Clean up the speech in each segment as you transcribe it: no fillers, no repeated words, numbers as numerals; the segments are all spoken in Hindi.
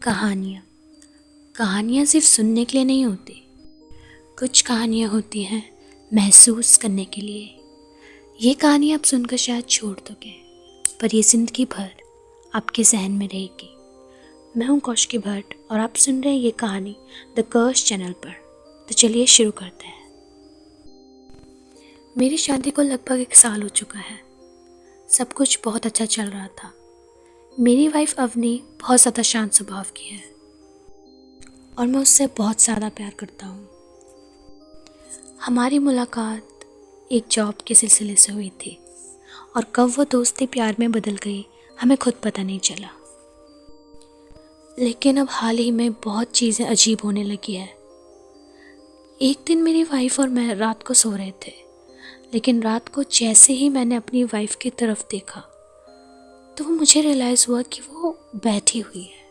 कहानियाँ कहानियाँ सिर्फ सुनने के लिए नहीं होती। कुछ कहानियाँ होती हैं महसूस करने के लिए। ये कहानी आप सुनकर शायद छोड़ दोगे, पर ये ज़िंदगी भर आपके जहन में रहेगी। मैं हूँ कौशिकी भट्ट और आप सुन रहे हैं ये कहानी द कर्स चैनल पर। तो चलिए शुरू करते हैं। मेरी शादी को लगभग 1 साल हो चुका है। सब कुछ बहुत अच्छा चल रहा था। मेरी वाइफ अवनी बहुत ज़्यादा शांत स्वभाव की है और मैं उससे बहुत ज़्यादा प्यार करता हूँ। हमारी मुलाकात एक जॉब के सिलसिले से हुई थी और कब वो दोस्ती प्यार में बदल गई हमें खुद पता नहीं चला। लेकिन अब हाल ही में बहुत चीज़ें अजीब होने लगी है। एक दिन मेरी वाइफ और मैं रात को सो रहे थे, लेकिन रात को जैसे ही मैंने अपनी वाइफ की तरफ देखा तो मुझे रियलाइज़ हुआ कि वो बैठी हुई है।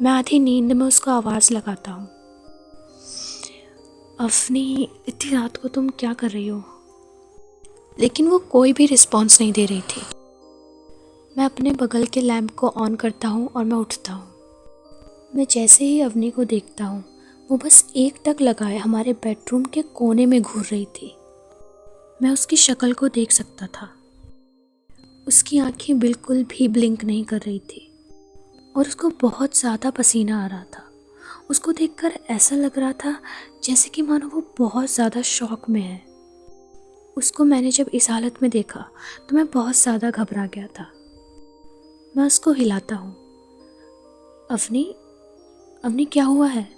मैं आधी नींद में उसको आवाज़ लगाता हूँ, अवनी इतनी रात को तुम क्या कर रही हो? लेकिन वो कोई भी रिस्पॉन्स नहीं दे रही थी। मैं अपने बगल के लैंप को ऑन करता हूँ और मैं उठता हूँ। मैं जैसे ही अवनी को देखता हूँ वो बस एक टक लगाए हमारे बेडरूम के कोने में घूर रही थी। मैं उसकी शक्ल को देख सकता था। उसकी आंखें बिल्कुल भी ब्लिंक नहीं कर रही थी और उसको बहुत ज़्यादा पसीना आ रहा था। उसको देखकर ऐसा लग रहा था जैसे कि मानो वो बहुत ज़्यादा शॉक में है। उसको मैंने जब इस हालत में देखा तो मैं बहुत ज़्यादा घबरा गया था। मैं उसको हिलाता हूँ, अवनी अवनी क्या हुआ है?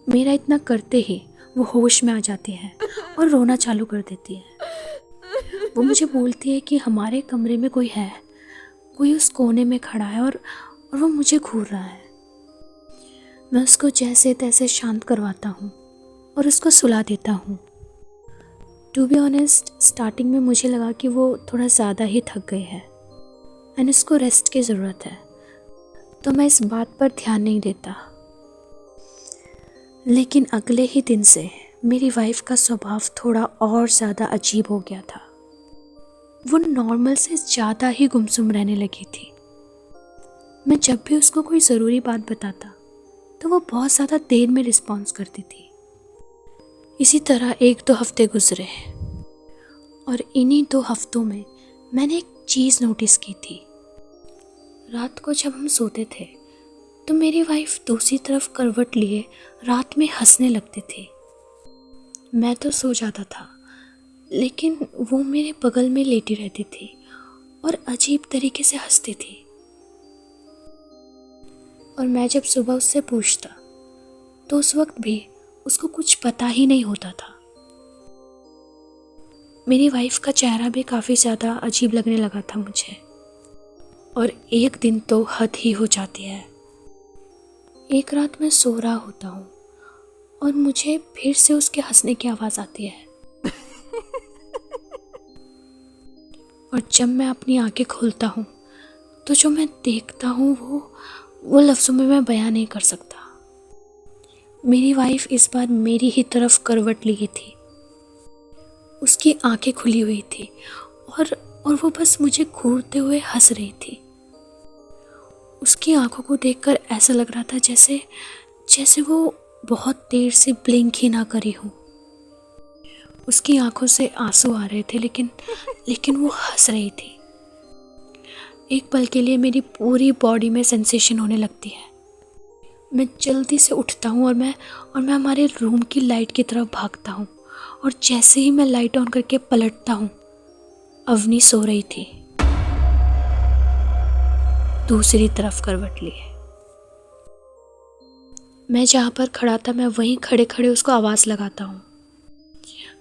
मेरा इतना करते ही वो होश में आ जाती है और रोना चालू कर देती है। वो मुझे बोलती है कि हमारे कमरे में कोई है, कोई उस कोने में खड़ा है और वो मुझे घूर रहा है। मैं उसको जैसे तैसे शांत करवाता हूँ और उसको सुला देता हूँ। टू बी ऑनेस्ट, स्टार्टिंग में मुझे लगा कि वो थोड़ा ज़्यादा ही थक गई है एंड उसको रेस्ट की ज़रूरत है, तो मैं इस बात पर ध्यान नहीं देता। लेकिन अगले ही दिन से मेरी वाइफ का स्वभाव थोड़ा और ज़्यादा अजीब हो गया था। वो नॉर्मल से ज़्यादा ही गुमसुम रहने लगी थी। मैं जब भी उसको कोई ज़रूरी बात बताता तो वो बहुत ज़्यादा देर में रिस्पॉन्स करती थी। इसी तरह 1-2 हफ्ते गुजरे और इन्हीं 2 हफ्तों में मैंने एक चीज़ नोटिस की थी। रात को जब हम सोते थे तो मेरी वाइफ दूसरी तरफ करवट लिए रात में हंसने लगती थी। मैं तो सो जाता था, लेकिन वो मेरे बगल में लेटी रहती थी और अजीब तरीके से हंसती थी। और मैं जब सुबह उससे पूछता तो उस वक्त भी उसको कुछ पता ही नहीं होता था। मेरी वाइफ का चेहरा भी काफ़ी ज़्यादा अजीब लगने लगा था मुझे, और एक दिन तो हद ही हो जाती है। एक रात मैं सो रहा होता हूँ और मुझे फिर से उसके हंसने की आवाज़ आती है। और जब मैं अपनी आंखें खोलता हूँ तो जो मैं देखता हूँ वो लफ्ज़ों में मैं बयां नहीं कर सकता। मेरी वाइफ इस बार मेरी ही तरफ करवट ली थी। उसकी आंखें खुली हुई थी और वो बस मुझे घूरते हुए हंस रही थी। उसकी आंखों को देखकर ऐसा लग रहा था जैसे वो बहुत देर से ब्लिंक ही ना करी हो। उसकी आंखों से आंसू आ रहे थे, लेकिन वो हंस रही थी। एक पल के लिए मेरी पूरी बॉडी में सेंसेशन होने लगती है। मैं जल्दी से उठता हूँ और मैं हमारे रूम की लाइट की तरफ भागता हूँ, और जैसे ही मैं लाइट ऑन करके पलटता हूँ, अवनी सो रही थी, दूसरी तरफ करवट लिए। मैं जहाँ पर खड़ा था मैं वहीं खड़े खड़े उसको आवाज़ लगाता हूँ।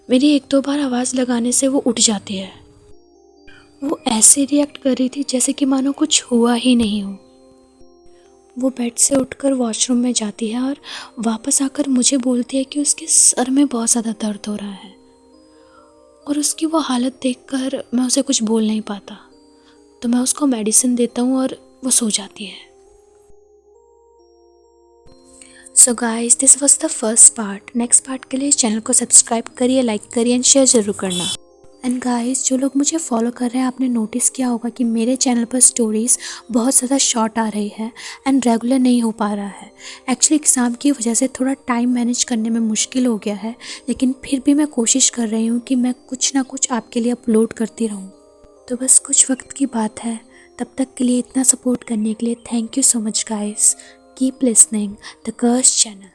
मेरी 1-2 बार आवाज़ लगाने से वो उठ जाती है। वो ऐसे रिएक्ट कर रही थी जैसे कि मानो कुछ हुआ ही नहीं हो। वो बेड से उठकर वॉशरूम में जाती है और वापस आकर मुझे बोलती है कि उसके सर में बहुत ज़्यादा दर्द हो रहा है, और उसकी वो हालत देखकर मैं उसे कुछ बोल नहीं पाता। तो मैं उसको मेडिसिन देता हूँ और वो सो जाती है। So guys, this was the first part. Next part के लिए चैनल को सब्सक्राइब करिए, लाइक करिए एंड शेयर ज़रूर करना। एंड गाइस, जो लोग मुझे फॉलो कर रहे हैं, आपने नोटिस किया होगा कि मेरे चैनल पर स्टोरीज़ बहुत ज़्यादा शॉर्ट आ रही है एंड रेगुलर नहीं हो पा रहा है। एक्चुअली एग्ज़ाम की वजह से थोड़ा टाइम मैनेज करने में मुश्किल हो गया है, लेकिन फिर भी मैं कोशिश कर रही हूँ कि मैं कुछ ना कुछ आपके लिए अपलोड करती रहूँ। तो बस कुछ वक्त की बात है। तब तक के लिए, इतना सपोर्ट करने के लिए thank you so much guys. Keep listening the curse channel.